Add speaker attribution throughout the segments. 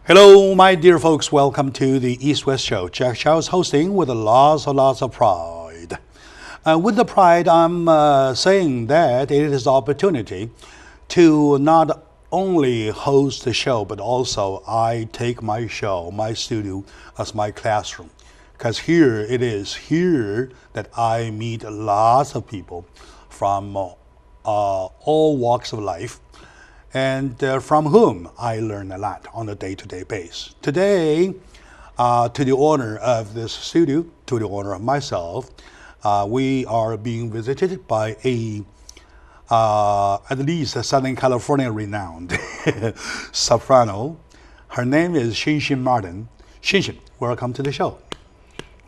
Speaker 1: Hello, my dear folks. Welcome to the East-West Show. Jack Chow is hosting with lots of pride. With the pride, I'm saying that it is an opportunity to not only host the show, but also I take my show, my studio, as my classroom. Because here it is here that I meet lots of people from all walks of life, and from whom I learn a lot on a day-to-day basis. Today, to the owner of this studio, to the owner of myself, we are being visited by at least a Southern California renowned soprano. Her name is Xin Martin. Xin, welcome to the show.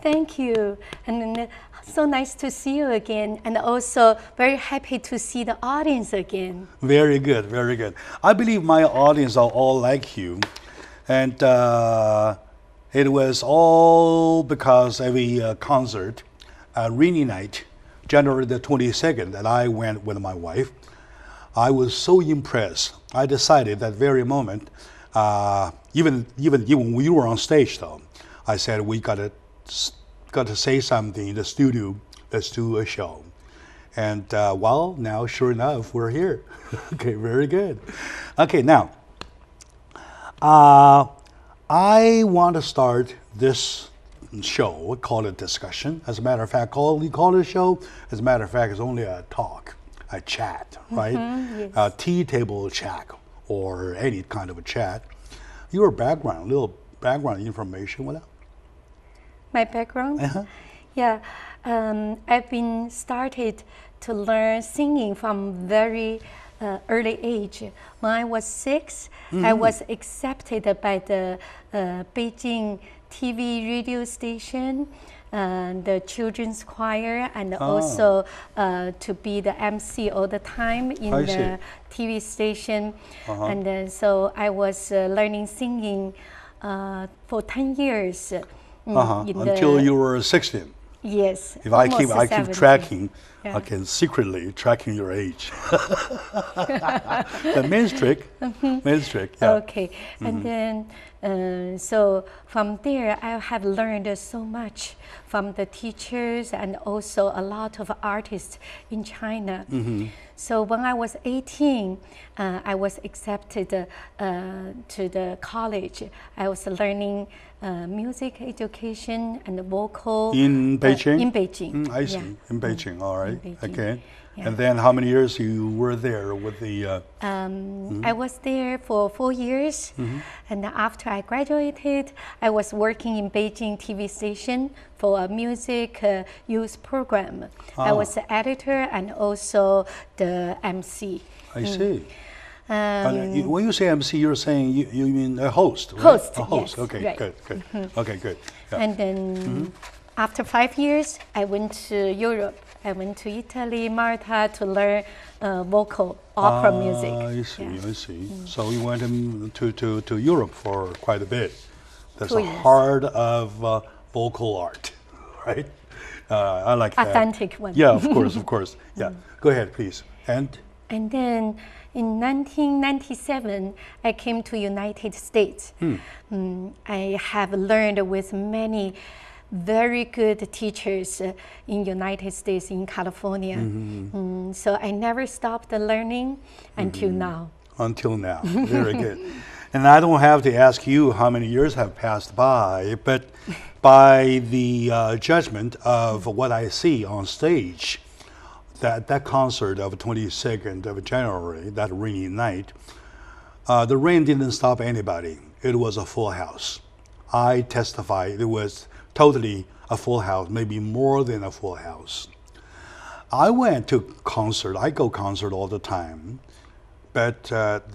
Speaker 2: Thank you. And so nice to see you again, and also very happy to see the audience again.
Speaker 1: Very good, very good. I believe my audience are all like you, and it was all because of a concert, a rainy night, January the 22nd, that I went with my wife. I was so impressed. I decided that very moment, even when we were on stage though, I said we got to say something in the studio. Let's do a show. And well, now sure enough, we're here. Okay, very good. Okay, now I want to start this show. We call it discussion. As a matter of fact, we call it a show. As a matter of fact, it's only a talk, a chat, right?
Speaker 2: Yes.
Speaker 1: A tea table chat or any kind of a chat. Your background, little background information, what else?
Speaker 2: My background? Yeah, I've been started to learn singing from very early age. When I was 6, I was accepted by the Beijing TV radio station, the children's choir, and also to be the MC all the time in the TV station. And so I was learning singing for 10 years.
Speaker 1: Until you were 16.
Speaker 2: Yes.
Speaker 1: If I keep
Speaker 2: 17.
Speaker 1: tracking,
Speaker 2: Yeah.
Speaker 1: I can secretly tracking your age. The main trick, yeah.
Speaker 2: Okay, and then so from there I have learned so much from the teachers and also a lot of artists in China. So when I was 18, I was accepted to the college. I was learning music education and vocal.
Speaker 1: In Beijing?
Speaker 2: In Beijing.
Speaker 1: I see.
Speaker 2: Yeah.
Speaker 1: In Beijing, all right.
Speaker 2: In Beijing.
Speaker 1: Okay.
Speaker 2: Yeah.
Speaker 1: And then how many years you were there with the...
Speaker 2: I was there for 4 years, and after I graduated, I was working in Beijing TV station for a music youth program. I was the editor and also the MC.
Speaker 1: I see. When you say MC, you're saying you mean a host, right?
Speaker 2: Host,
Speaker 1: a host.
Speaker 2: yes,
Speaker 1: Okay,
Speaker 2: right.
Speaker 1: good. Okay, good. Yeah.
Speaker 2: And then after 5 years, I went to Europe. I went to Italy, Malta to learn vocal opera music.
Speaker 1: I see,
Speaker 2: Yeah.
Speaker 1: I see. So you went to Europe for quite a bit. That's
Speaker 2: 2
Speaker 1: the
Speaker 2: years.
Speaker 1: heart of vocal art, right? I like that.
Speaker 2: Authentic one.
Speaker 1: Yeah, of course. Yeah, go ahead, please.
Speaker 2: And then in 1997, I came to United States. I have learned with many very good teachers in United States, in California. So I never stopped learning until now.
Speaker 1: Until now, very good. And I don't have to ask you how many years have passed by, but by the judgment of what I see on stage, that concert of 22nd of January, that rainy night, the rain didn't stop anybody. It was a full house. I testify it was totally a full house, maybe more than a full house. I went to concert. I go concert all the time, but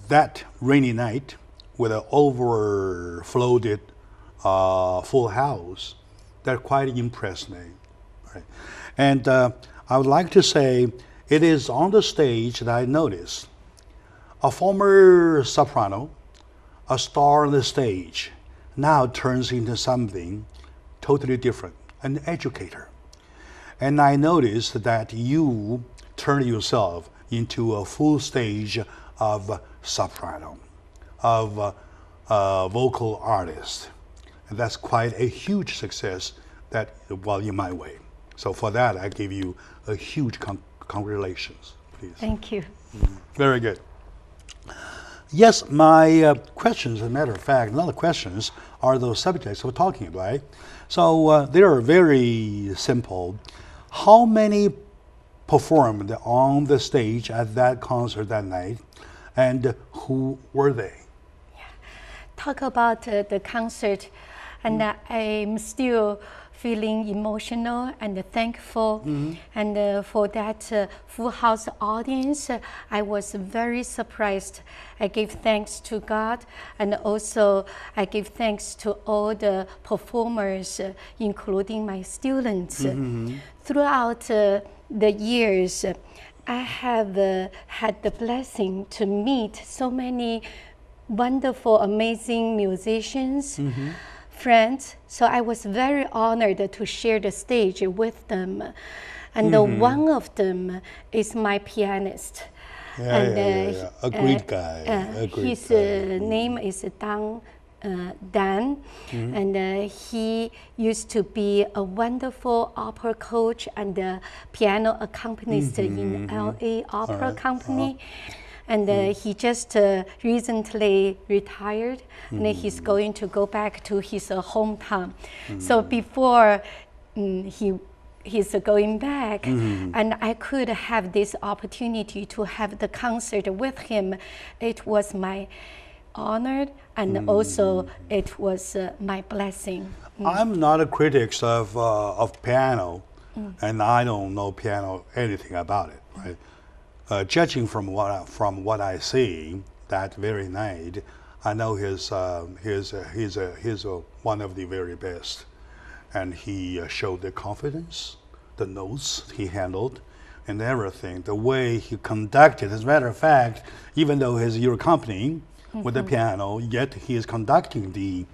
Speaker 1: that rainy night with an overflowed full house, that quite impressed me. right? And I would like to say it is on the stage that I noticed a former soprano, a star on the stage, now turns into something totally different, an educator. And I noticed that you turn yourself into a full stage of soprano, of vocal artist. And that's quite a huge success that, well, in my way. So for that, I give you a huge congratulations, please.
Speaker 2: Thank you.
Speaker 1: Very good. Yes, my questions, as a matter of fact, not the questions, are those subjects we're talking about. Right? So they are very simple. How many performed on the stage at that concert that night, and who were they?
Speaker 2: Yeah. Talk about the concert, and I'm still feeling emotional and thankful, and for that full house audience, I was very surprised. I give thanks to God, and also I give thanks to all the performers, including my students. Throughout the years, I have had the blessing to meet so many wonderful, amazing musicians, friends. So I was very honored to share the stage with them. And one of them is my pianist.
Speaker 1: A great guy.
Speaker 2: His name is Dan, and he used to be a wonderful opera coach and a piano accompanist in LA Opera Company. And he just recently retired, and he's going to go back to his hometown. So before he's going back, and I could have this opportunity to have the concert with him, it was my honor, and also it was my blessing.
Speaker 1: I'm not a critic of piano, and I don't know piano anything about it. Right? Judging from what I see that very night, I know he's one of the very best, and he showed the confidence, the notes he handled, and everything. The way he conducted. As a matter of fact, even though you're accompanying with the piano, yet he is conducting the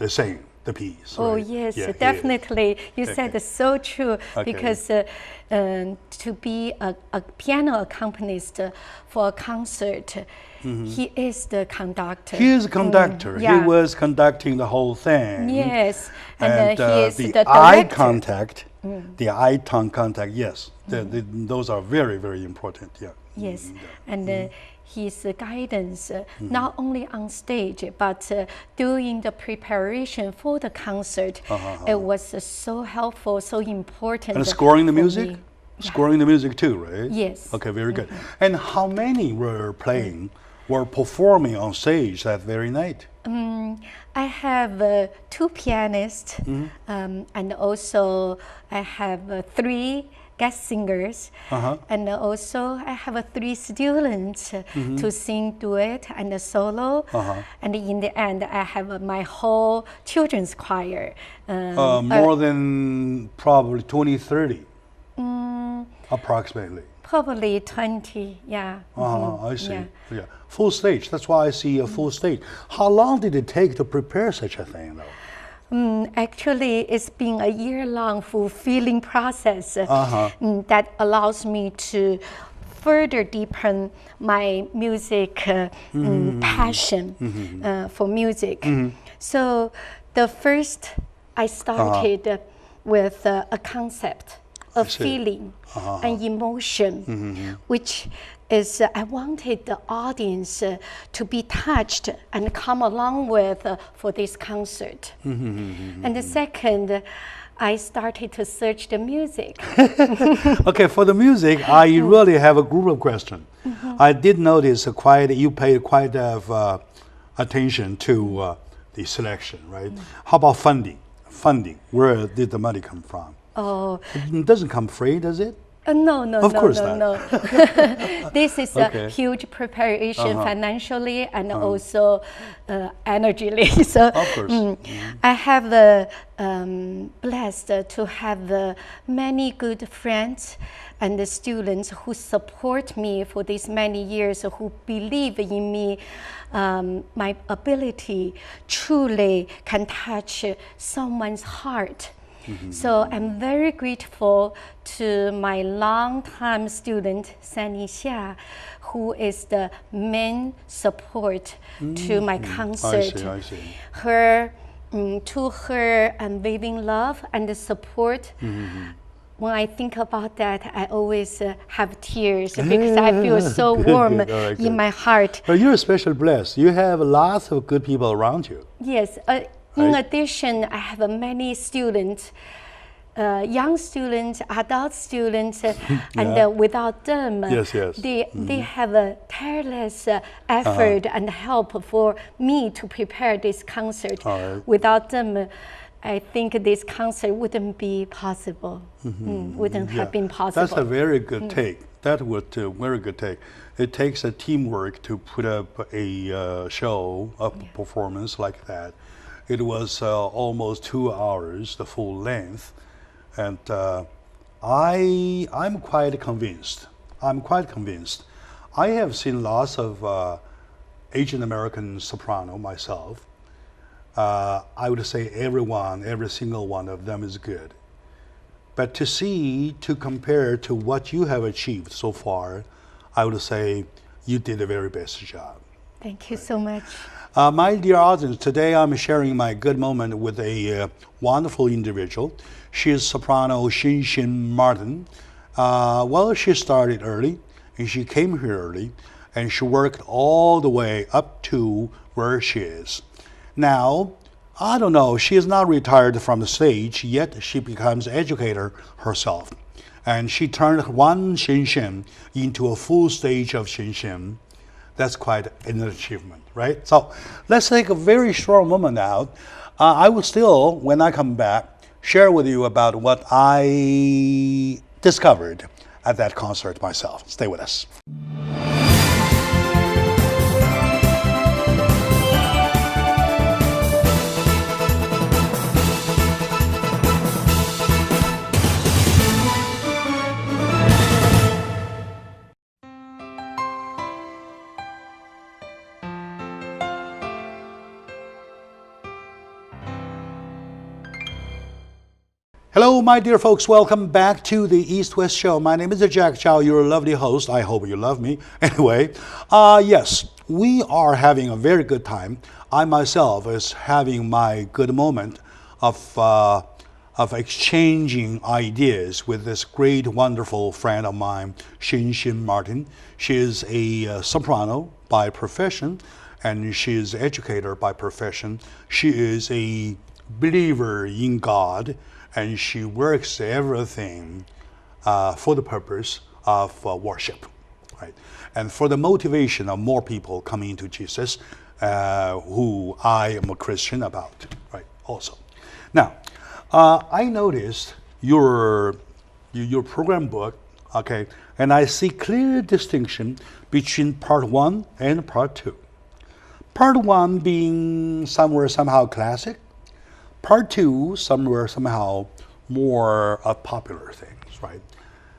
Speaker 1: same. The piece.
Speaker 2: Oh,
Speaker 1: right?
Speaker 2: yes,
Speaker 1: Yeah,
Speaker 2: definitely. You said so true, because to be a piano accompanist for a concert, he is the conductor.
Speaker 1: He is a conductor. He was conducting the whole thing.
Speaker 2: Yes, and he is the
Speaker 1: eye
Speaker 2: director.
Speaker 1: contact, the eye-tongue contact, yes. Those are very, very important, yeah.
Speaker 2: Yes, and his guidance, not only on stage, but during the preparation for the concert, it was so helpful, so important.
Speaker 1: And scoring the
Speaker 2: for
Speaker 1: music?
Speaker 2: me.
Speaker 1: Scoring the music too, right?
Speaker 2: Yes.
Speaker 1: Okay, very good. And how many were performing on stage that very night?
Speaker 2: I have 2 pianists, and also I have 3 guest singers, and also I have 3 students to sing duet and solo, and in the end I have my whole children's choir.
Speaker 1: More than probably 20, 30, approximately.
Speaker 2: Probably 20, yeah.
Speaker 1: I see.
Speaker 2: Yeah.
Speaker 1: Full stage. That's why I see a full stage. How long did it take to prepare such a thing, though?
Speaker 2: Actually, it's been a year-long fulfilling process that allows me to further deepen my music passion for music. So the first, I started with a concept, a feeling, an emotion, which is I wanted the audience to be touched and come along with for this concert. And the second, I started to search the music.
Speaker 1: Okay, for the music, I really have a group of questions. I did notice you paid quite of attention to the selection, right? How about funding? Where did the money come from?
Speaker 2: Oh,
Speaker 1: It doesn't come free, does it?
Speaker 2: No.
Speaker 1: Of course not.
Speaker 2: This is a huge preparation financially and also energy. So
Speaker 1: of course.
Speaker 2: I have the blessed to have many good friends and the students who support me for these many years, who believe in me. My ability truly can touch someone's heart. So I'm very grateful to my longtime student, Sunny Xia, who is the main support to my concert.
Speaker 1: I see.
Speaker 2: To her unwavering love and the support. When I think about that, I always have tears because I feel so warm in my heart.
Speaker 1: But you're especially blessed. You have lots of good people around you.
Speaker 2: Yes. In addition, I have many students, young students, adult students, and without them, they have a tireless effort and help for me to prepare this concert. Without them, I think this concert wouldn't be possible. Wouldn't have been possible.
Speaker 1: That's a very good take. That would very good take. It takes a teamwork to put up a show, a performance like that. It was almost 2 hours, the full length, and I'm quite convinced. I have seen lots of Asian American soprano myself. I would say every single one of them is good. But to compare to what you have achieved so far, I would say you did the very best job.
Speaker 2: Thank you so much.
Speaker 1: My dear audience, today I'm sharing my good moment with a wonderful individual. She is soprano Xin Martin. Well, she started early, and she came here early, and she worked all the way up to where she is. Now, I don't know, she is not retired from the stage, yet she becomes educator herself. And she turned one Xin into a full stage of Xin. That's quite an achievement, right? So let's take a very short moment now. I will still, when I come back, share with you about what I discovered at that concert myself. Stay with us. Hello, my dear folks. Welcome back to the East-West Show. My name is Jack Chow, your lovely host. I hope you love me. Anyway, yes, we are having a very good time. I myself is having my good moment of exchanging ideas with this great, wonderful friend of mine, Xin Martin. She is a soprano by profession, and she is an educator by profession. She is a believer in God, and she works everything for the purpose of worship, right? And for the motivation of more people coming to Jesus, who I am a Christian about, right? Also, now I noticed your program book, okay, and I see clear distinction between part 1 and part 2. Part 1 being somehow classic. Part 2, somehow more of popular things, right?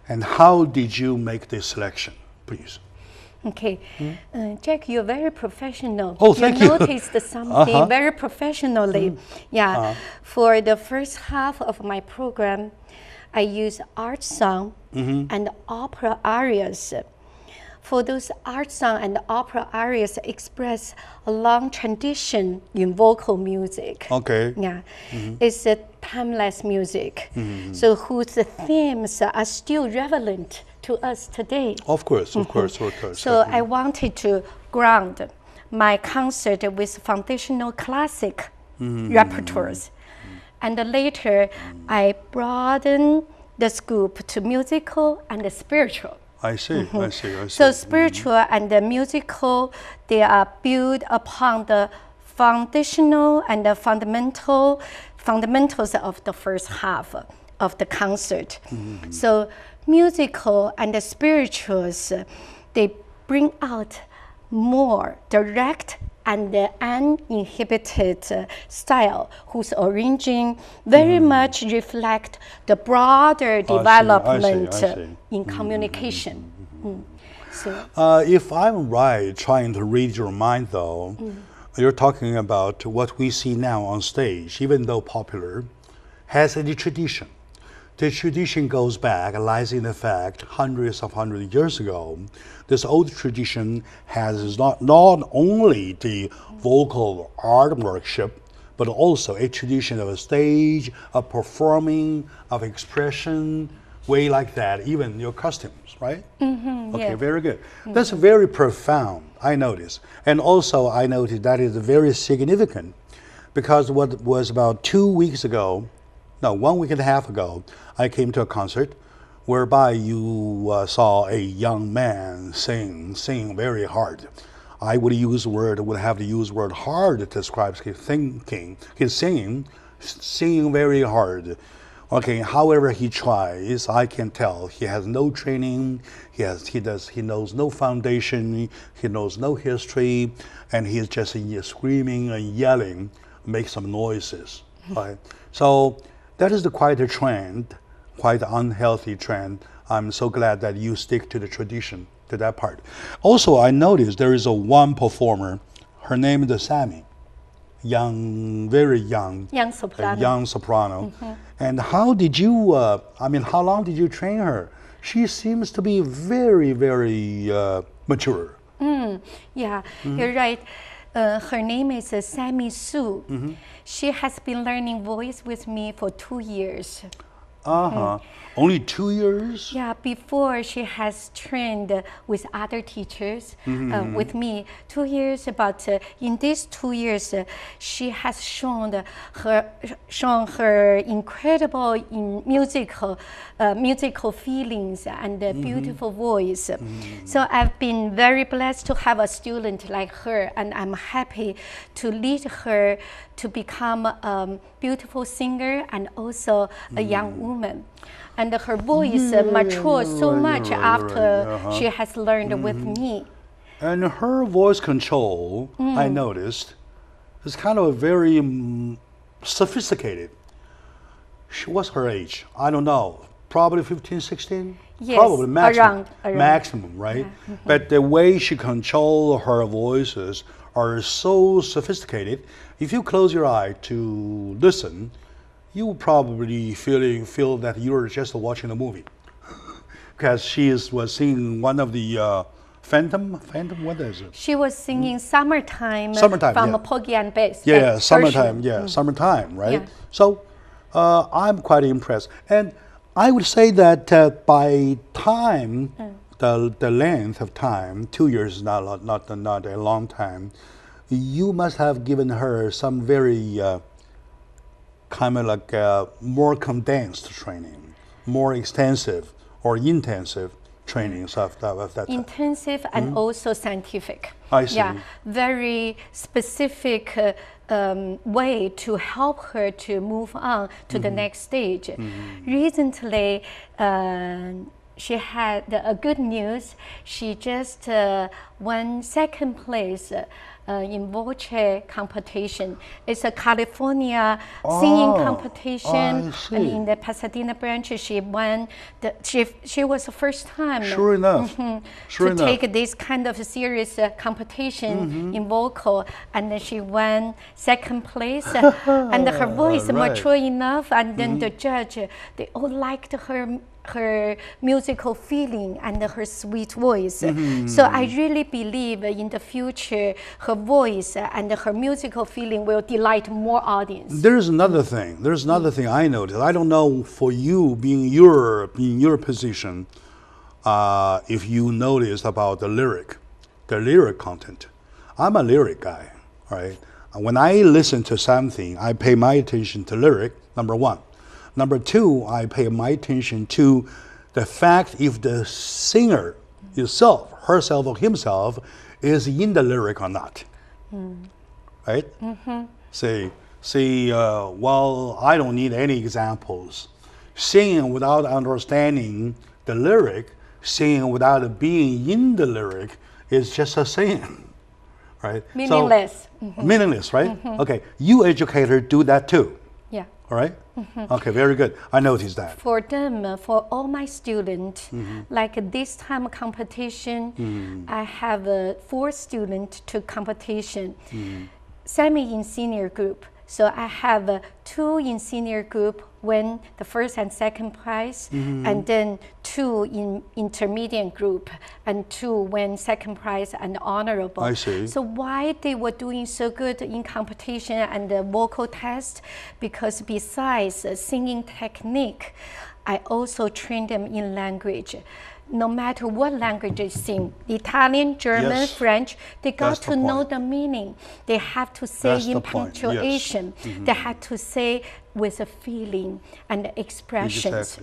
Speaker 1: And how did you make this selection, please?
Speaker 2: Okay, Jack, you're very professional.
Speaker 1: Oh, thank you.
Speaker 2: You noticed something very professionally. For the first half of my program, I use art song and opera arias. For those art song and opera arias express a long tradition in vocal music.
Speaker 1: Okay.
Speaker 2: Yeah, it's a timeless music. So whose themes are still relevant to us today.
Speaker 1: Of course.
Speaker 2: So I wanted to ground my concert with foundational classic repertoires. And later, I broaden the scope to musical and spiritual.
Speaker 1: I see.
Speaker 2: So spiritual and the musical, they are built upon the foundational and the fundamentals of the first half of the concert. So musical and the spirituals, they bring out more direct and uninhibited style, whose origin very much reflect the broader development in communication.
Speaker 1: So, if I'm right, trying to read your mind though, you're talking about what we see now on stage, even though popular, has a tradition. The tradition goes back, lies in the fact, hundreds of years ago, this old tradition has not only the vocal art worship, but also a tradition of a stage, of performing, of expression, way like that, even your costumes, right? Okay, very good. That's very profound, I noticed. And also I noticed that is very significant because what was about 2 weeks ago, no, 1 week and a half ago, I came to a concert whereby you saw a young man sing very hard. I would have to use word hard to describe his thinking, his singing very hard. Okay, however he tries, I can tell he has no training, he knows no foundation, he knows no history, and he is just screaming and yelling, make some noises. Right? So that is quite a trend, quite an unhealthy trend. I'm so glad that you stick to the tradition, to that part. Also, I noticed there is one performer, her name is Sammy. Very young soprano. And how did you, how long did you train her? She seems to be very, very mature.
Speaker 2: Yeah, you're right. Her name is Sammy Su. She has been learning voice with me for 2 years.
Speaker 1: Only 2 years?
Speaker 2: Yeah, before she has trained with other teachers, with me 2 years. But in these 2 years, she has shown her incredible musical feelings and beautiful voice. So I've been very blessed to have a student like her, and I'm happy to lead her to become a beautiful singer and also a young woman. And her voice matured so much after she has learned with me.
Speaker 1: And her voice control, I noticed, is kind of very sophisticated. What's her age? I don't know. Probably 15, 16?
Speaker 2: Yes,
Speaker 1: probably maximum,
Speaker 2: around.
Speaker 1: maximum, right? Yeah. But the way she controls her voices are so sophisticated. If you close your eye to listen, you will probably feel that you're just watching a movie, because she was singing one of the Phantom. What is it?
Speaker 2: She was singing "Summertime" from Porgy and Bess.
Speaker 1: Yeah, Summertime. Yeah, Summertime. Right. Yeah. So I'm quite impressed, and I would say that by time, the length of time, 2 years is not a long time. You must have given her some very kind of like more condensed training, more extensive or intensive trainings of that.
Speaker 2: Intensive and also scientific.
Speaker 1: I see.
Speaker 2: Yeah, very specific way to help her to move on to the next stage. Recently, she had a good news. She just won second place in voce competition. It's a California singing competition, and in the Pasadena branch, she won. She was the first time.
Speaker 1: Sure enough.
Speaker 2: To take this kind of serious competition in vocal, and she won second place. And her voice mature enough, and then the judge, they all liked her musical feeling and her sweet voice. So I really believe in the future her voice and her musical feeling will delight more audience.
Speaker 1: There's another thing I noticed. I don't know for you being in your position, if you noticed about the lyric content. I'm a lyric guy, right? When I listen to something, I pay my attention to lyric, number one. Number two, I pay my attention to the fact if the singer herself or himself, is in the lyric or not. Right? Well, I don't need any examples. Singing without understanding the lyric, singing without being in the lyric is just a singing, right?
Speaker 2: Meaningless.
Speaker 1: So, meaningless, right? Okay, you educator do that too.
Speaker 2: Yeah.
Speaker 1: All right? Okay, very good. I noticed that.
Speaker 2: For them, for all my students, like this time competition, I have 4 students to competition. Sammy in senior group. So I have 2 in senior group win the first and second prize, and then 2 in intermediate group, and 2 win second prize and honorable.
Speaker 1: I see.
Speaker 2: So why they were doing so good in competition and the vocal test? Because besides singing technique, I also train them in language. No matter what language they sing, Italian, German,
Speaker 1: Yes.
Speaker 2: French, they got
Speaker 1: That's
Speaker 2: to
Speaker 1: the
Speaker 2: know
Speaker 1: point.
Speaker 2: the meaning. They have to say
Speaker 1: That's
Speaker 2: in
Speaker 1: the point, yes.
Speaker 2: punctuation. They had to say with a feeling and expressions.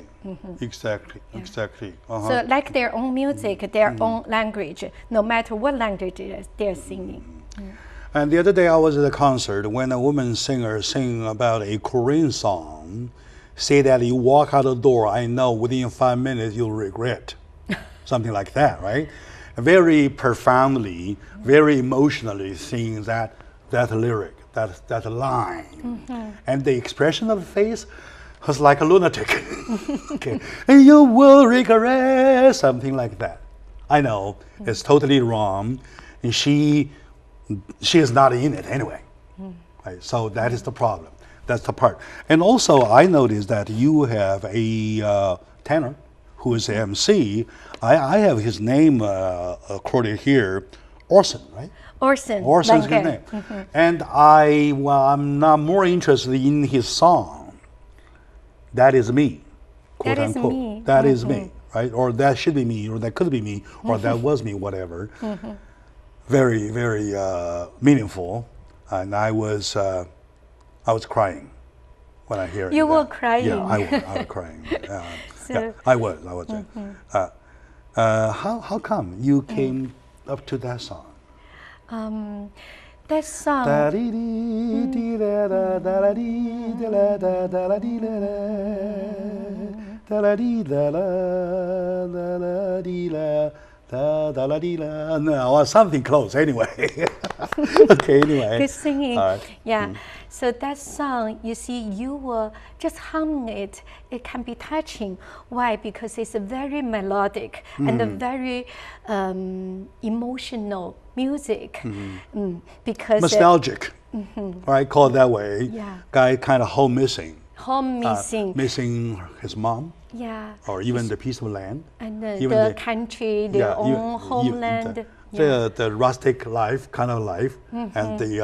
Speaker 1: Exactly. Exactly. Uh-huh.
Speaker 2: So like their own music, their own language, no matter what language they're singing.
Speaker 1: And the other day I was at a concert when a woman singer sang about a Korean song, say that you walk out the door, I know within 5 minutes you'll regret. Something like that, right? Very profoundly, very emotionally sing that lyric, that line. And the expression of the face was like a lunatic. Okay. And you will regret, something like that. I know, it's totally wrong. And she is not in it anyway. Right? So that is the problem. That's the part. And also, I noticed that you have a tenor who is the MC. I have his name quoted here, Orson, right?
Speaker 2: Orson.
Speaker 1: Orson's his
Speaker 2: Lange.
Speaker 1: name. And I'm not more interested in his song. That is me, quote
Speaker 2: That is
Speaker 1: unquote.
Speaker 2: me.
Speaker 1: That is me, right? Or that should be me, or that could be me, or that was me, whatever. Very, very meaningful. And I was crying when I hear it.
Speaker 2: You were crying.
Speaker 1: Yeah, I was crying.
Speaker 2: So,
Speaker 1: yeah, I was. How come you came up to that song?
Speaker 2: that song,
Speaker 1: no, something close anyway. Okay, anyway.
Speaker 2: good singing.
Speaker 1: All right.
Speaker 2: Yeah. So that song, you see, you were just humming it. It can be touching. Why? Because it's a very melodic and a very emotional music. Because
Speaker 1: Nostalgic. Right, call it that way.
Speaker 2: Yeah.
Speaker 1: Guy kind of home missing.
Speaker 2: home missing.
Speaker 1: Missing his mom,
Speaker 2: Yeah.
Speaker 1: or even the piece of land.
Speaker 2: And
Speaker 1: even
Speaker 2: the country, their own homeland.
Speaker 1: The rustic life, kind of life, and the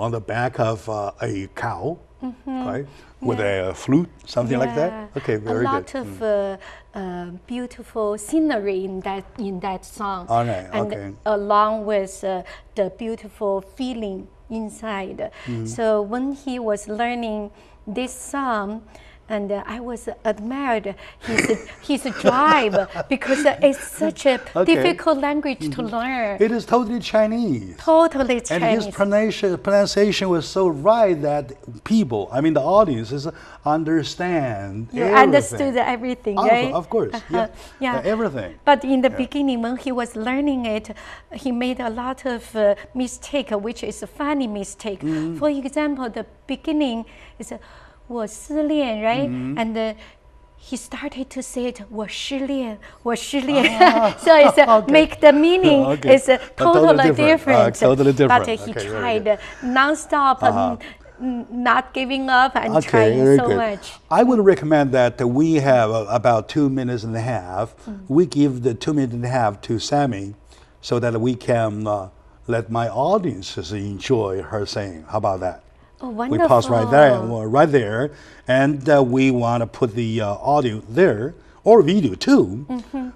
Speaker 1: on the back of a cow, right, with a flute, something like that. Okay, very good.
Speaker 2: A lot of beautiful scenery in that song.
Speaker 1: All right,
Speaker 2: and
Speaker 1: okay.
Speaker 2: along with the beautiful feeling inside. So when he was learning this song, and I was admired his drive, because it's such a difficult language to learn.
Speaker 1: It is totally Chinese.
Speaker 2: Totally Chinese.
Speaker 1: And his pronunciation was so right that people, I mean the audiences, understand
Speaker 2: You
Speaker 1: everything.
Speaker 2: understood everything, right?
Speaker 1: Of course, yeah.
Speaker 2: Yeah.
Speaker 1: Everything.
Speaker 2: But in the beginning, when he was learning it, he made a lot of mistake, which is a funny mistake. For example, the beginning is 我失恋, right? And he started to say it, 我失恋, 我失恋. So it's make the meaning is totally different.
Speaker 1: Totally different.
Speaker 2: But he tried non-stop, not giving up, and trying
Speaker 1: very
Speaker 2: so
Speaker 1: good.
Speaker 2: much.
Speaker 1: I would recommend that we have about 2 minutes and a half. We give the 2 minutes and a half to Sammy so that we can let my audiences enjoy her singing. How about that?
Speaker 2: Oh,
Speaker 1: We
Speaker 2: wonderful.
Speaker 1: pause right there, and we want to put the audio there, or video too.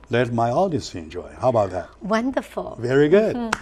Speaker 1: Let my audience enjoy. How about that?
Speaker 2: Wonderful.
Speaker 1: Very good.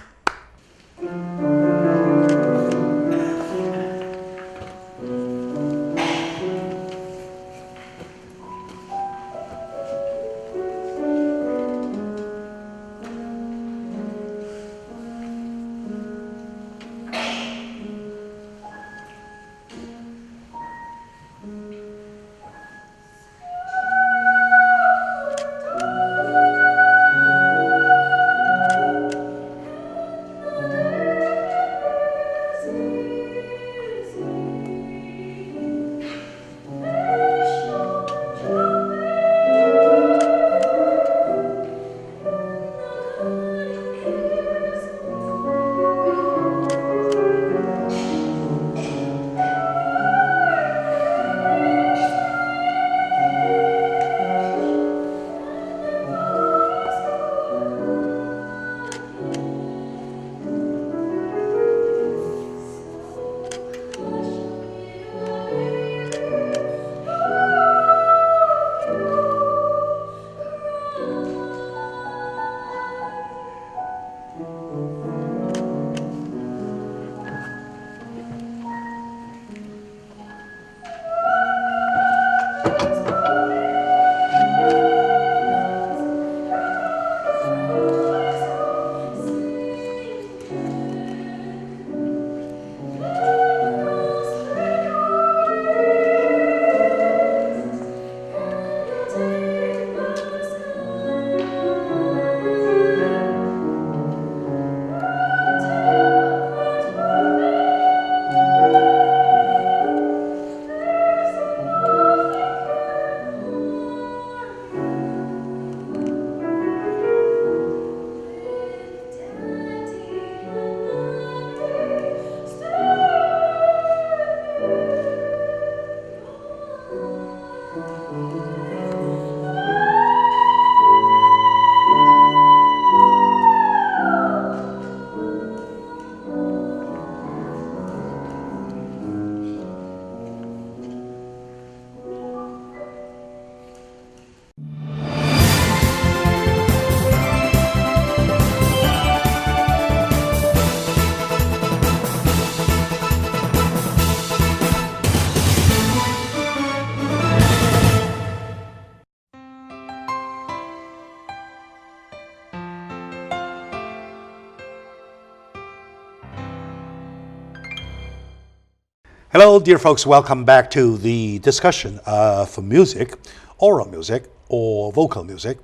Speaker 1: Hello, dear folks. Welcome back to the discussion of music, oral music or vocal music.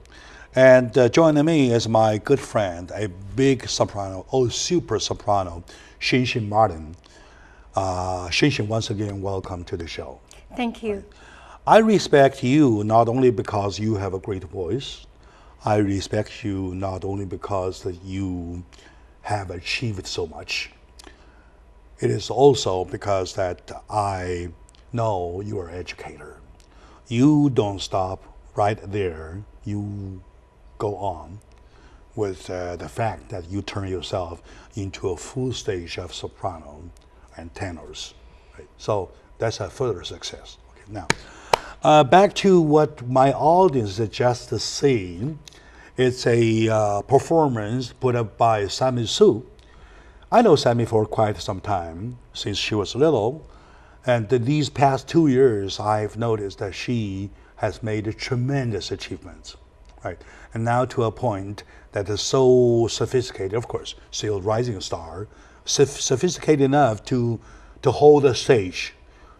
Speaker 1: And joining me is my good friend, a big soprano, super soprano, Xin Martin. Xin, once again, welcome to the show.
Speaker 2: Thank you.
Speaker 1: I respect you not only because you have a great voice. I respect you not only because that you have achieved so much. It is also because that I know you are an educator. You don't stop right there. You go on with the fact that you turn yourself into a full stage of soprano and tenors. Right? So that's a further success. Okay, now, back to what my audience has just seen. It's a performance put up by Sammy Su. I know Sammy for quite some time, since she was little, and these past 2 years, I've noticed that she has made tremendous achievements, right? And now to a point that is so sophisticated, of course, still rising star, sophisticated enough to hold a stage,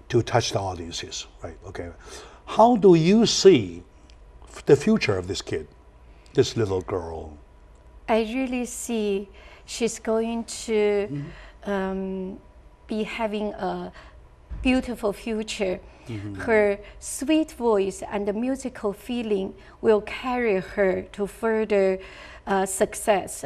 Speaker 1: to touch the audiences, right? Okay. How do you see the future of this kid, this little girl?
Speaker 2: I really see she's going to be having a beautiful future. Her sweet voice and the musical feeling will carry her to further success.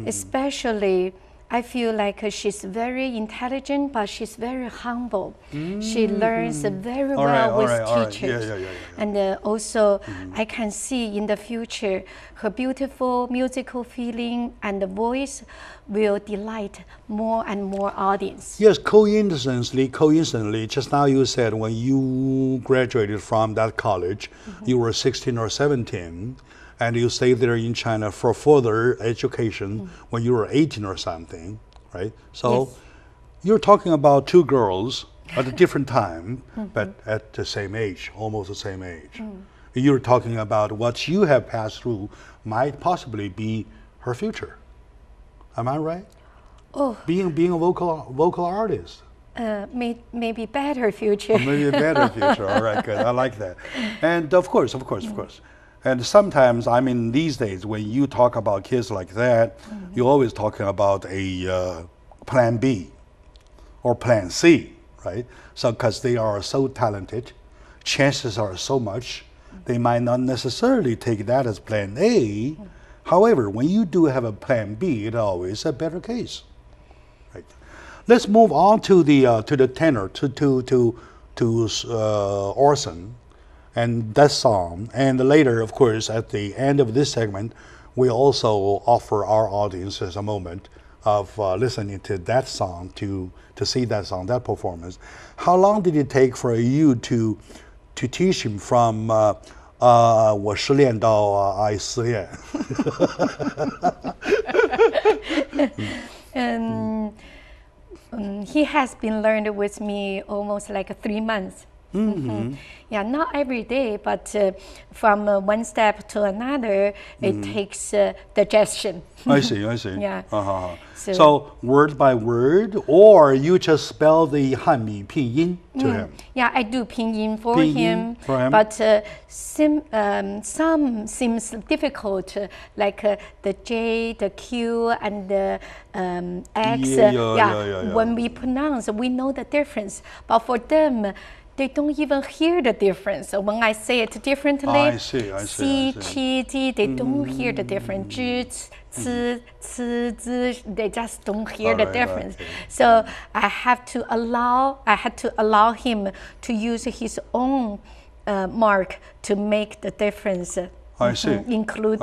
Speaker 2: Especially, I feel like she's very intelligent, but she's very humble. She learns very well with teachers.
Speaker 1: Yeah.
Speaker 2: And also, I can see in the future, her beautiful musical feeling and the voice will delight more and more audience.
Speaker 1: Yes, coincidentally, just now you said when you graduated from that college, you were 16 or 17. And you stayed there in China for further education when you were 18 or something, right? So
Speaker 2: yes.
Speaker 1: You're talking about two girls at a different time, but at the same age, almost the same age. You're talking about what you have passed through might possibly be her future. Am I right?
Speaker 2: Oh,
Speaker 1: Being a vocal artist.
Speaker 2: maybe better future.
Speaker 1: Maybe a better future. All right, good. I like that. And of course. And sometimes, I mean, these days, when you talk about kids like that, you're always talking about a plan B or plan C, right? So, because they are so talented, chances are so much, they might not necessarily take that as plan A. However, when you do have a plan B, it's always a better case, right? Let's move on to the tenor, to Orson. And that song, and later, of course, at the end of this segment, we also offer our audiences a moment of listening to that song, to see that song, that performance. How long did it take for you to teach him from 我失恋到I 失恋?
Speaker 2: He has been learned with me almost like 3 months. Yeah, not every day, but from one step to another, it takes digestion.
Speaker 1: I see.
Speaker 2: Yeah.
Speaker 1: So word by word, or you just spell the Hanmi pinyin to him?
Speaker 2: Yeah, I do pinyin for him, but some seems difficult, like the J, the Q, and the X.
Speaker 1: Yeah.
Speaker 2: When we pronounce, we know the difference, but for them, they don't even hear the difference. So when I say it differently,
Speaker 1: I see.
Speaker 2: C, T, D, they don't hear the difference. Zh, C, C, Z, they just don't hear the difference.
Speaker 1: Okay.
Speaker 2: So I had to allow him to use his own mark to make the difference.
Speaker 1: I see.
Speaker 2: Include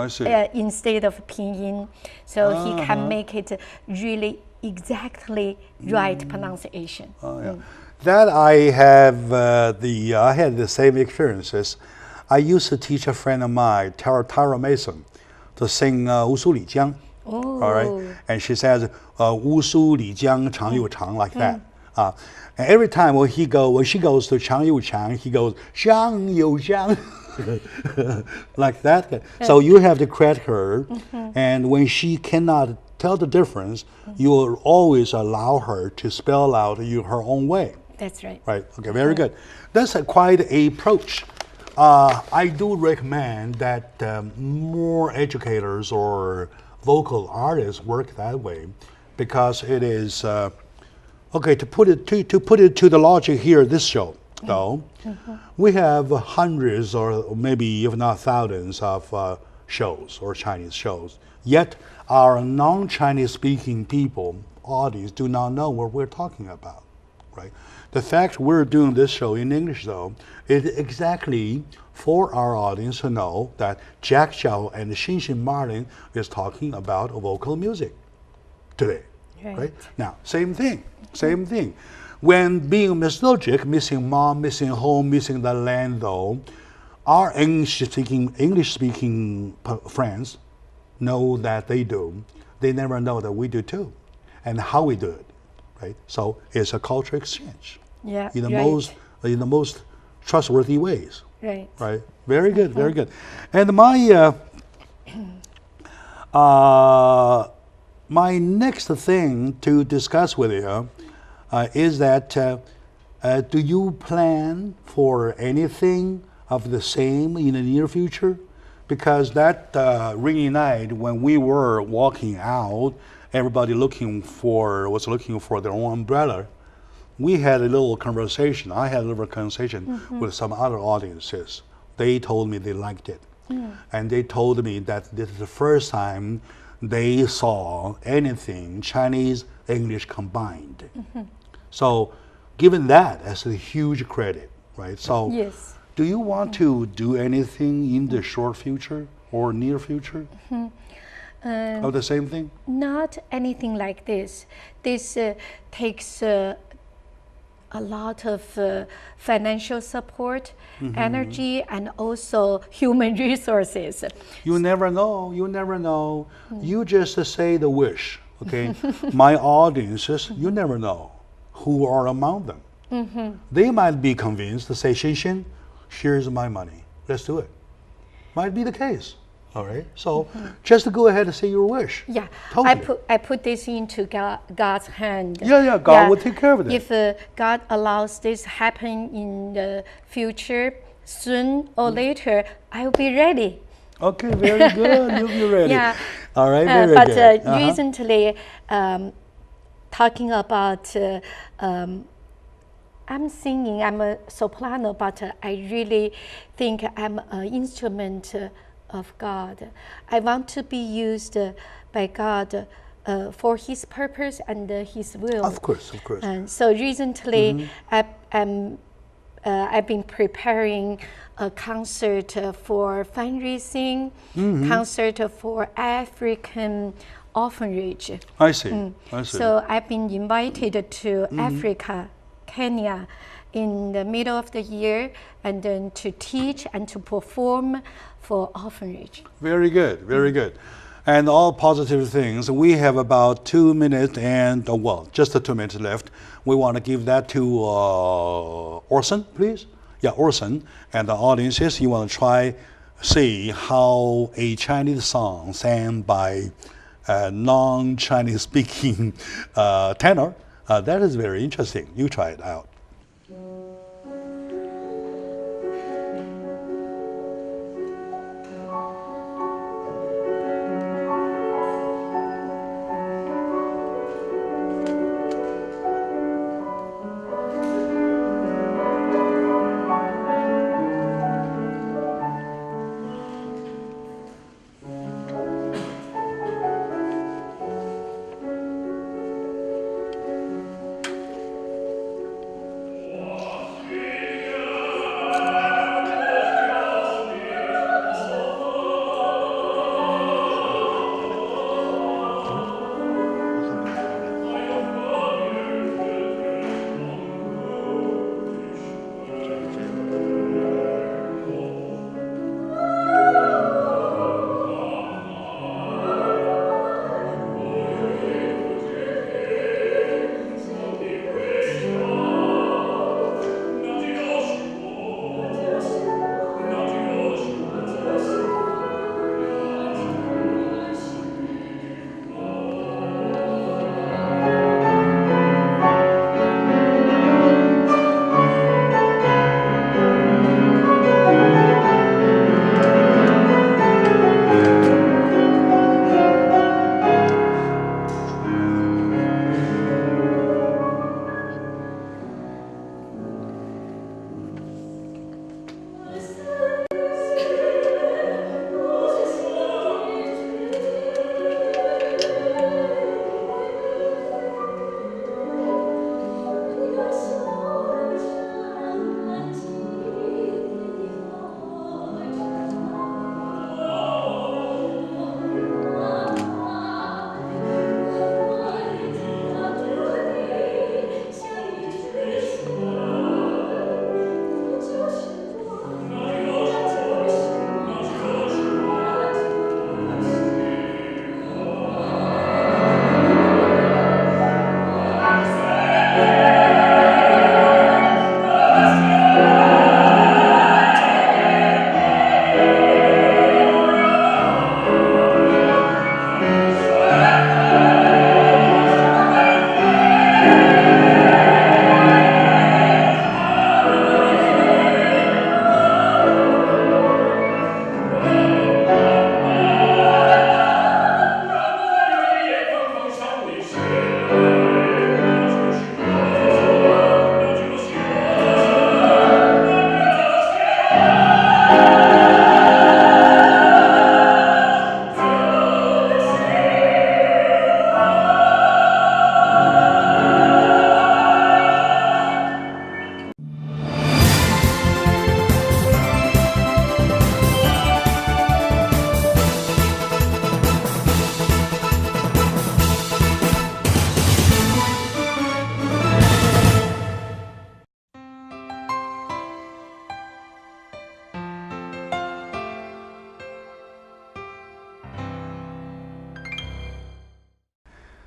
Speaker 2: instead of pinyin, so he can make it really exactly right pronunciation.
Speaker 1: That I have I had the same experiences. I used to teach a friend of mine, Tara Mason, to sing 乌苏里江. All right, and she says 乌苏里江长又长 like that. And every time when she goes to 长又长, he goes 江又江. Like that. So you have to credit her, and when she cannot tell the difference, you will always allow her to spell out her own way.
Speaker 2: That's right.
Speaker 1: Right. Okay. Very good. That's quite a approach. I do recommend that more educators or vocal artists work that way, because it is okay. To put it to the logic here, this show though, we have hundreds or maybe if not thousands of shows or Chinese shows. Yet our non-Chinese speaking people, audience, do not know what we're talking about, right? The fact we're doing this show in English, though, is exactly for our audience to know that Jack Xiao and Xinxin Martin is talking about vocal music today, right? Now, same thing. When being nostalgic, missing mom, missing home, missing the land, though, our English-speaking friends know that they do. They never know that we do too, and how we do it, right? So it's a culture exchange.
Speaker 2: Yeah,
Speaker 1: in the most trustworthy ways.
Speaker 2: Right.
Speaker 1: Right. Very good. Very good. And my next thing to discuss with you is that do you plan for anything of the same in the near future? Because that rainy night when we were walking out, everybody was looking for their own umbrella. We had a little conversation. I had a little conversation with some other audiences. They told me they liked it. And they told me that this is the first time they saw anything Chinese, English combined. So given that as a huge credit, right? So
Speaker 2: yes.
Speaker 1: Do you want to do anything in the short future or near future of the same thing?
Speaker 2: Not anything like this. This takes a lot of financial support, energy, and also human resources.
Speaker 1: You never know. You just say the wish, okay? My audiences, you never know who are among them. They might be convinced to say, Xinxin, here's my money. Let's do it. Might be the case. All right. So just go ahead and say your wish.
Speaker 2: Yeah.
Speaker 1: Totally.
Speaker 2: I put this into God's hand.
Speaker 1: Yeah. God will take care of it.
Speaker 2: If God allows this happen in the future, soon or later, I will be ready.
Speaker 1: Okay. Very good. You'll be ready.
Speaker 2: Yeah.
Speaker 1: All right. Very good.
Speaker 2: But recently, talking about. I'm singing, I'm a soprano, but I really think I'm an instrument of God. I want to be used by God for His purpose and His will.
Speaker 1: Of course.
Speaker 2: And so recently, I've been preparing a concert for fundraising, concert for African orphanage.
Speaker 1: I see.
Speaker 2: So I've been invited to Africa, Kenya, in the middle of the year, and then to teach and to perform for orphanage.
Speaker 1: Very good. And all positive things. We have about 2 minutes and, just 2 minutes left. We want to give that to Orson, please. Yeah, Orson. And the audiences, you want to try see how a Chinese song sang by a non-Chinese speaking tenor. That is very interesting. You try it out.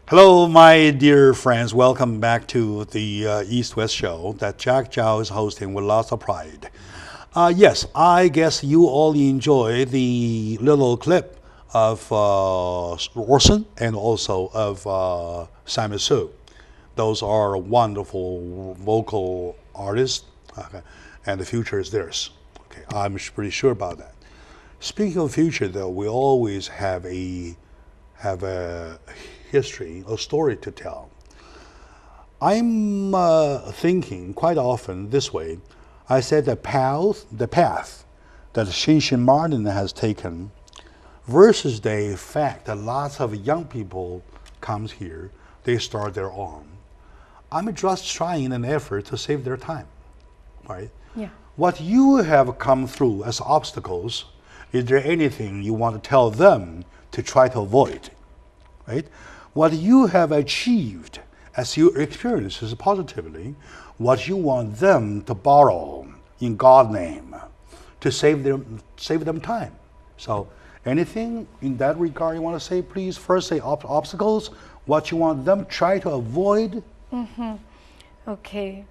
Speaker 1: Hello, my dear friends. Welcome back to the East-West show that Jack Zhao is hosting with lots of pride. Yes, I guess you all enjoy the little clip of Orson and also of Simon Su. Those are wonderful vocal artists, and the future is theirs. Okay, I'm pretty sure about that. Speaking of future, though, we always have a history, a story to tell. I'm thinking quite often this way. I said the path that Shin Martin has taken versus the fact that lots of young people comes here, they start their own. I'm just trying an effort to save their time, right?
Speaker 2: Yeah.
Speaker 1: What you have come through as obstacles, is there anything you want to tell them to try to avoid, right? What you have achieved as your experiences positively, what you want them to borrow in God's name to save them time. So anything in that regard you want to say, please? First say obstacles, what you want them try to avoid.
Speaker 2: Okay.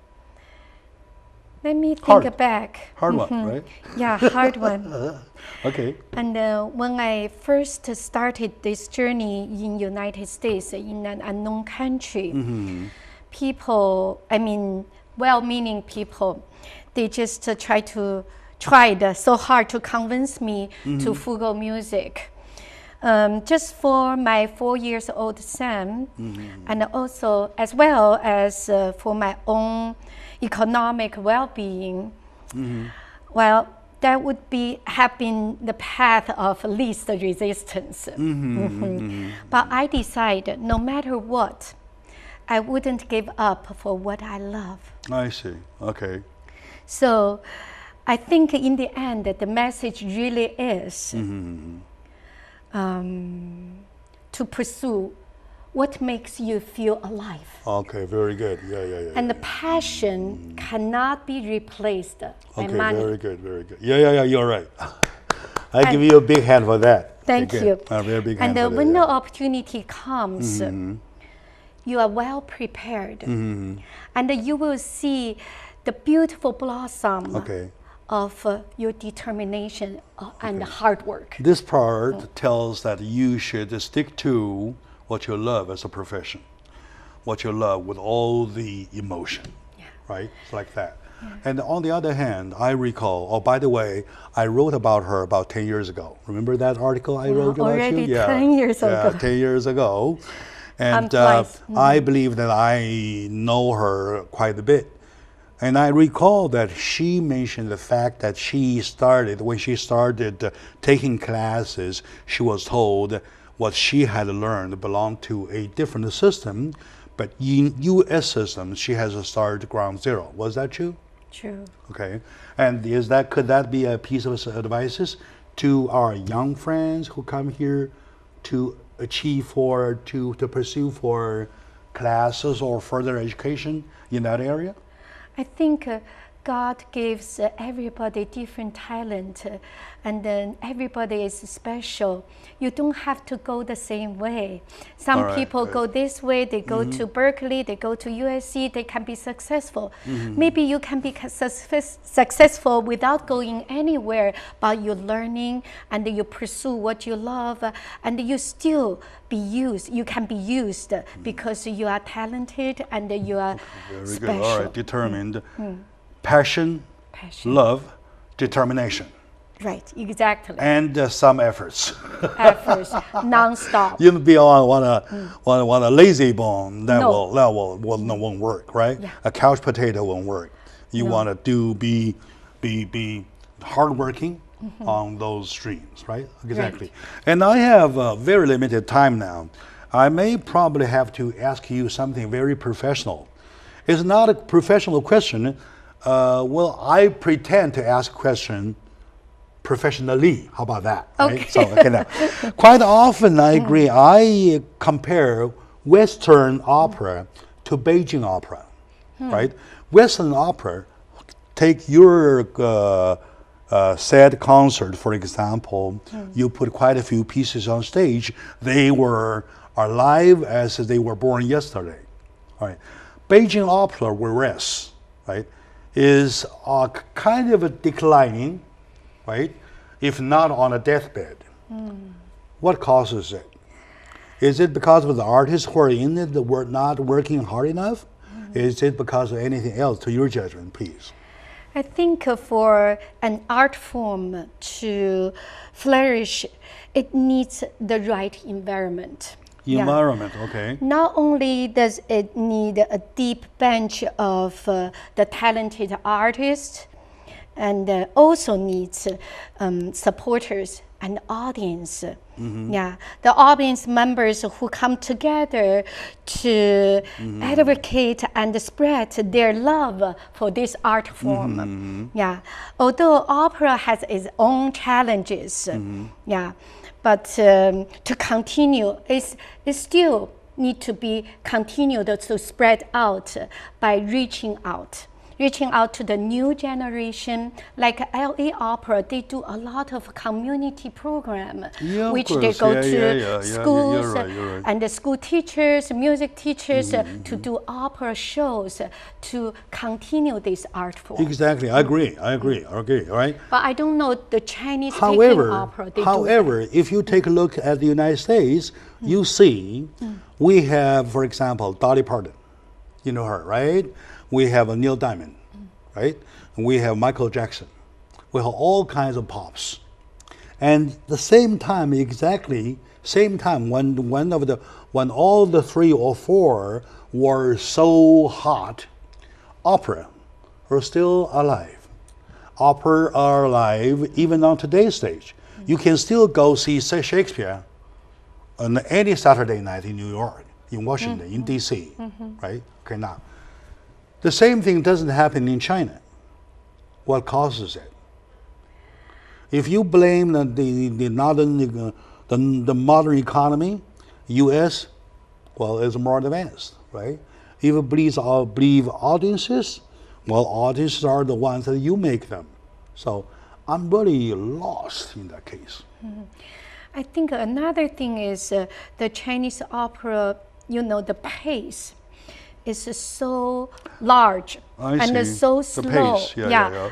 Speaker 2: Let me think back.
Speaker 1: Hard one, right?
Speaker 2: Yeah, hard one.
Speaker 1: Okay.
Speaker 2: And when I first started this journey in United States, in an unknown country, people, I mean, well-meaning people, they just tried so hard to convince me to forgo music. Just for my 4-year-old son, and also as well as for my own economic well-being, well, that would have been the path of least resistance. But I decided no matter what, I wouldn't give up for what I love.
Speaker 1: I see. Okay.
Speaker 2: So I think in the end that the message really is to pursue what makes you feel alive.
Speaker 1: Okay, very good. Yeah.
Speaker 2: And the passion cannot be replaced by money.
Speaker 1: Very good. Yeah, you're right. I give you a big hand for that.
Speaker 2: Thank you.
Speaker 1: A very big hand
Speaker 2: And
Speaker 1: for
Speaker 2: when
Speaker 1: that.
Speaker 2: the opportunity comes, you are well prepared. And you will see the beautiful blossom of your determination and hard work.
Speaker 1: This part tells that you should stick to what you love as a profession, what you love with all the emotion, right? It's like that. And on the other hand, I recall, oh, by the way, I wrote about her about 10 years ago. Remember that article I wrote about
Speaker 2: already
Speaker 1: you?
Speaker 2: 10 years ago.
Speaker 1: 10 years ago. And I believe that I know her quite a bit. And I recall that she mentioned the fact that when she started taking classes, she was told what she had learned belonged to a different system, but in U.S. system, she has to start ground zero. Was that true?
Speaker 2: True.
Speaker 1: Okay. And could that be a piece of advice to our young friends who come here to to pursue for classes or further education in that area?
Speaker 2: I think God gives everybody different talent, and then everybody is special. You don't have to go the same way. Some people go this way, they go to Berkeley, they go to USC, they can be successful. Maybe you can be successful without going anywhere, but you're learning and you pursue what you love, and you still be used. You can be used because you are talented and you are
Speaker 1: Very
Speaker 2: special.
Speaker 1: good. All right, determined. Passion, love, determination.
Speaker 2: Right, exactly.
Speaker 1: And some efforts.
Speaker 2: Efforts, non-stop.
Speaker 1: You be want a lazy bone that won't work, right?
Speaker 2: Yeah.
Speaker 1: A couch potato won't work. You want to be hardworking on those streams, right? Exactly.
Speaker 2: Right.
Speaker 1: And I have very limited time now. I may probably have to ask you something very professional. It's not a professional question. Well, I pretend to ask a question professionally. How about that?
Speaker 2: Okay.
Speaker 1: Right? So, now, quite often, I agree. I compare Western opera to Beijing opera, right? Western opera, take your sad concert, for example, you put quite a few pieces on stage. They were alive as they were born yesterday. All right. Beijing opera, whereas, right, is kind of declining, right, if not on a deathbed. What causes it? Is it because of the artists who are in it that were not working hard enough? Is it because of anything else, to your judgment, please?
Speaker 2: I think for an art form to flourish, it needs the right environment.
Speaker 1: Environment, okay.
Speaker 2: Not only does it need a deep bench of the talented artists, and also needs supporters and audience. Yeah, the audience members who come together to advocate and spread their love for this art form. Yeah, although opera has its own challenges. Yeah, but to continue, it still need to be continued to spread out by reaching out to the new generation. Like LA Opera, they do a lot of community program, which they go to schools
Speaker 1: you're right.
Speaker 2: and the school teachers, music teachers to do opera shows to continue this art form.
Speaker 1: Exactly, I agree, right?
Speaker 2: But I don't know the Chinese
Speaker 1: However,
Speaker 2: opera.
Speaker 1: If you take a look at the United States, you see we have, for example, Dolly Parton. You know her, right? We have a Neil Diamond, right? We have Michael Jackson. We have all kinds of pops. And the same time, when all the three or four were so hot, opera are still alive. Opera are alive even on today's stage. You can still go see Shakespeare on any Saturday night in New York, in Washington, in DC, right? Okay, now. The same thing doesn't happen in China. What causes it? If you blame the modern economy, U.S., well, is more advanced, right? If you believe audiences, well, audiences are the ones that you make them. So I'm really lost in that case.
Speaker 2: I think another thing is the Chinese opera, the pace is so large and so slow.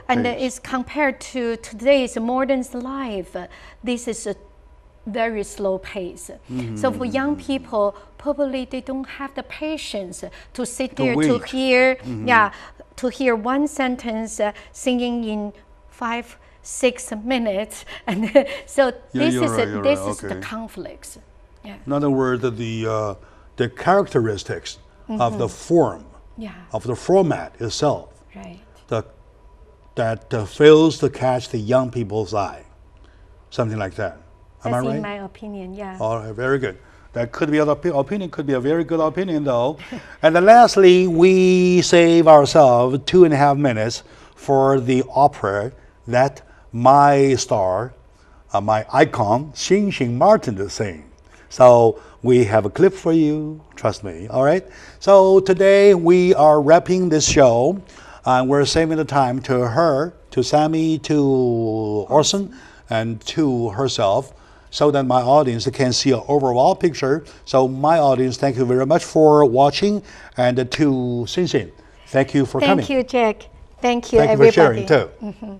Speaker 2: And it's compared to today's modern life. This is a very slow pace. So for young people, probably they don't have the patience to sit there to hear, to hear one sentence singing in 5-6 minutes, and so this is the conflicts. Yeah.
Speaker 1: In other words, the characteristics of the form, of the format itself, that fails to catch the young people's eye, something like that. Am I right?
Speaker 2: That's in my opinion, yeah.
Speaker 1: All right, very good. That could be another opinion, could be a very good opinion though. And then lastly, we save ourselves 2.5 minutes for the opera that my star, my icon, Xing Martin is singing. So we have a clip for you, trust me, all right? So today we are wrapping this show, and we're saving the time to her, to Sammy, to Orson, and to herself, so that my audience can see an overall picture. So my audience, thank you very much for watching, and to Xing, thank you for coming.
Speaker 2: Thank you, Jack. Thank you, everybody.
Speaker 1: Thank you for sharing too.